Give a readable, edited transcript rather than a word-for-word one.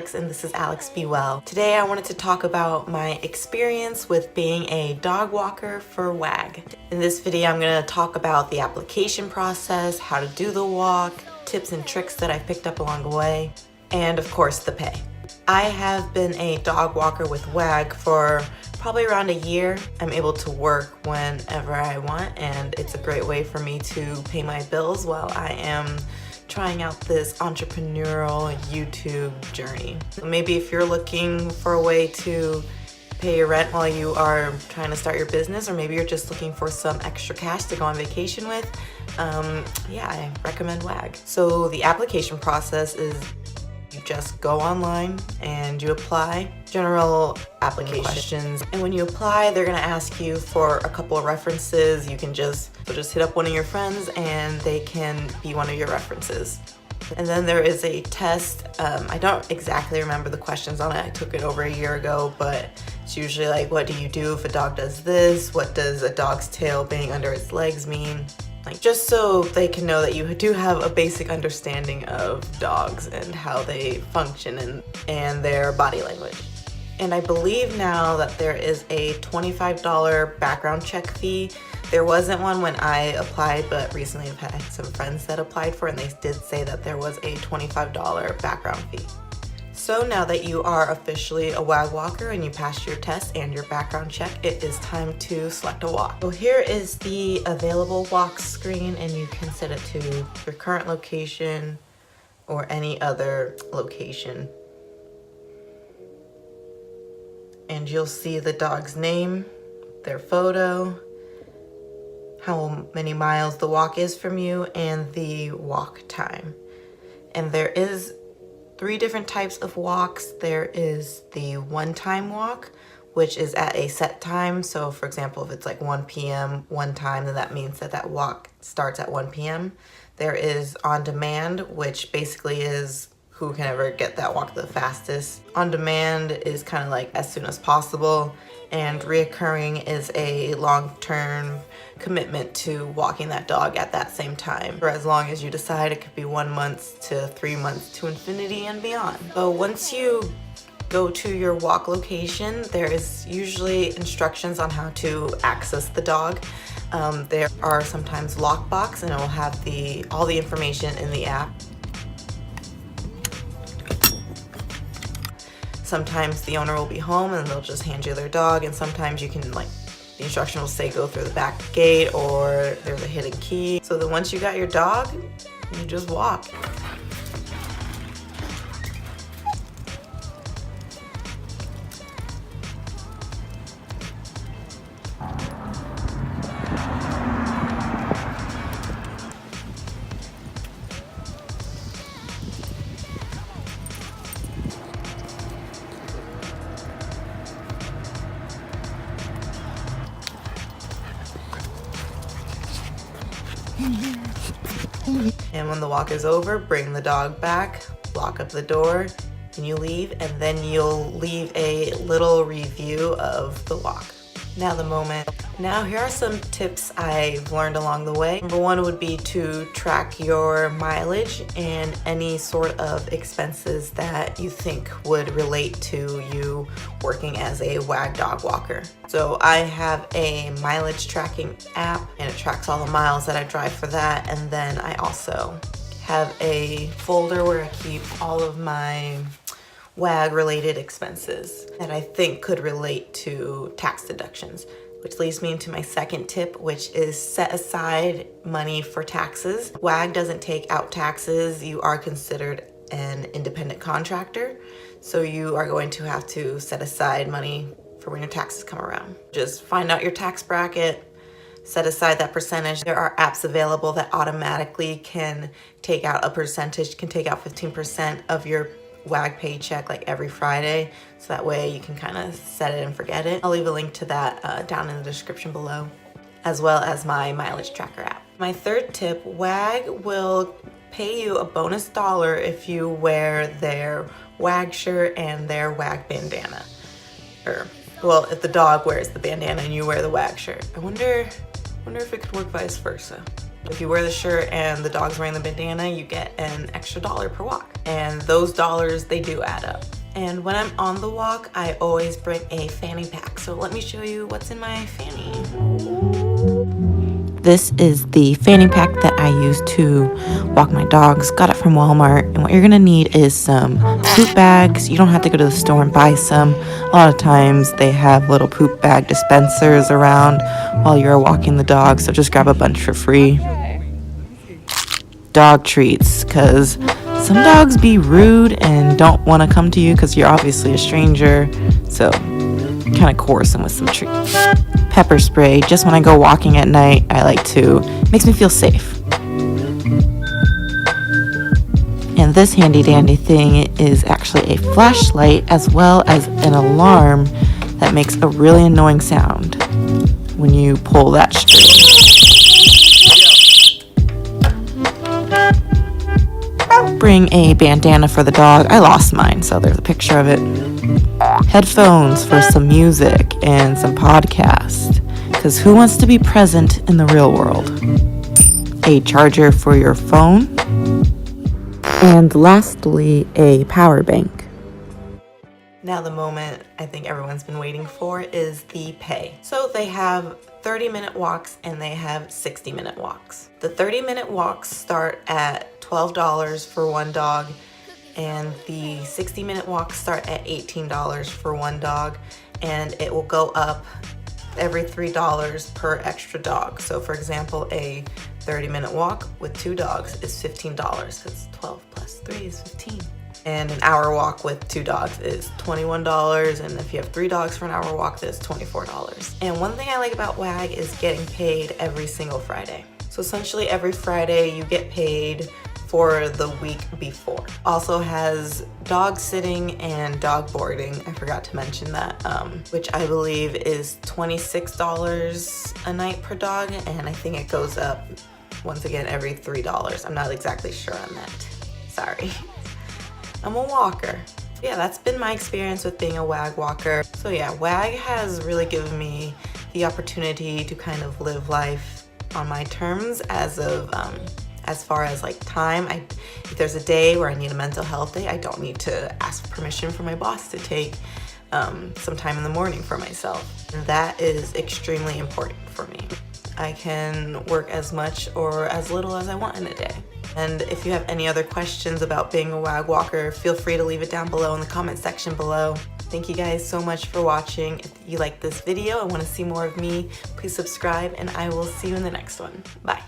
Alex and this is Alexbewell. Today I wanted to talk about my experience with being a dog walker for WAG. In this video I'm going to talk about the application process, how to do the walk, tips and tricks that I've picked up along the way, and of course the pay. I have been a dog walker with WAG for probably around a year. I'm able to work whenever I want and it's a great way for me to pay my bills while I am trying out this entrepreneurial YouTube journey. Maybe if you're looking for a way to pay your rent while you are trying to start your business, or maybe you're just looking for some extra cash to go on vacation with, yeah, I recommend WAG. So the application process is you just go online and you apply general application questions. And when you apply, they're gonna ask you for a couple of references. You can just hit up one of your friends and they can be one of your references. And then there is a test. I don't exactly remember the questions on it. I took it over a year ago, but it's usually like, what do you do if a dog does this? What does a dog's tail being under its legs mean? Like, just so they can know that you do have a basic understanding of dogs and how they function and their body language. And I believe now that there is a $25 background check fee. There wasn't one when I applied, but recently I've had some friends that applied for it and they did say that there was a $25 background fee. So now that you are officially a WAG walker and you passed your test and your background check, it is time to select a walk. So here is the available walk screen and you can set it to your current location or any other location. And you'll see the dog's name, their photo, how many miles the walk is from you, and the walk time. And there is 3 different types of walks. There is the one-time walk, which is at a set time. So for example, if it's like 1 p.m. one time, then that means that that walk starts at 1 p.m. There is on demand, which basically is who can ever get that walk the fastest. On demand is kind of like as soon as possible, and reoccurring is a long-term commitment to walking that dog at that same time for as long as you decide. It could be 1 month to 3 months to infinity and beyond. So once you go to your walk location, there is usually instructions on how to access the dog. There are sometimes lockbox and it will have all the information in the app. Sometimes the owner will be home and they'll just hand you their dog, and sometimes you can, like, the instruction will say go through the back gate or there's a hidden key. So then once you got your dog, you just walk. And when the walk is over, bring the dog back, lock up the door, and you leave, and then you'll leave a little review of the walk. Now here are some tips I've learned along the way. Number 1 would be to track your mileage and any sort of expenses that you think would relate to you working as a WAG dog walker. So I have a mileage tracking app and it tracks all the miles that I drive for that. And then I also have a folder where I keep all of my WAG related expenses that I think could relate to tax deductions. Which leads me into my second tip, which is set aside money for taxes. WAG doesn't take out taxes. You are considered an independent contractor, so you are going to have to set aside money for when your taxes come around. Just find out your tax bracket, set aside that percentage. There are apps available that automatically can take out a percentage, can take out 15% of your WAG paycheck like every Friday, so that way you can kind of set it and forget it. I'll leave a link to that down in the description below, as well as my mileage tracker app. My third tip, WAG will pay you a bonus dollar if you wear their WAG shirt and their WAG bandana. Or, well, if the dog wears the bandana and you wear the WAG shirt. I wonder if it could work vice versa. If you wear the shirt and the dog's wearing the bandana, you get an extra $1 per walk. And those dollars, they do add up. And when I'm on the walk, I always bring a fanny pack. So let me show you what's in my fanny. This is the fanny pack that I use to walk my dogs. Got it from Walmart. And what you're gonna need is some poop bags. You don't have to go to the store and buy some. A lot of times they have little poop bag dispensers around while you're walking the dog. So just grab a bunch for free. Dog treats, because some dogs be rude and don't want to come to you because you're obviously a stranger, so kind of coerce them with some treats. Pepper spray, just when I go walking at night, I like to, makes me feel safe. And this handy dandy thing is actually a flashlight as well as an alarm that makes a really annoying sound when you pull that string. Bring a bandana for the dog. I lost mine, so there's a picture of it. Headphones for some music and some podcasts, because who wants to be present in the real world? A charger for your phone. And lastly, a power bank. Now the moment I think everyone's been waiting for is the pay. So they have 30-minute walks and they have 60-minute walks. The 30-minute walks start at $12 for one dog, and the 60-minute walks start at $18 for one dog, and it will go up every $3 per extra dog. So for example, a 30-minute walk with 2 dogs is $15. That's 12 plus 3 is 15. And an hour walk with 2 dogs is $21, and if you have 3 dogs for an hour walk, that's $24. And one thing I like about WAG is getting paid every single Friday. So essentially every Friday you get paid for the week before. Also has dog sitting and dog boarding. I forgot to mention that, which I believe is $26 a night per dog, and I think it goes up once again every $3. I'm not exactly sure on that. Sorry. I'm a walker. Yeah, that's been my experience with being a WAG walker. So yeah, WAG has really given me the opportunity to kind of live life on my terms as far as like time. If there's a day where I need a mental health day, I don't need to ask permission from my boss to take some time in the morning for myself. And that is extremely important for me. I can work as much or as little as I want in a day. And if you have any other questions about being a WAG walker, feel free to leave it down below in the comment section below. Thank you guys so much for watching. If you like this video and want to see more of me, please subscribe, and I will see you in the next one. Bye.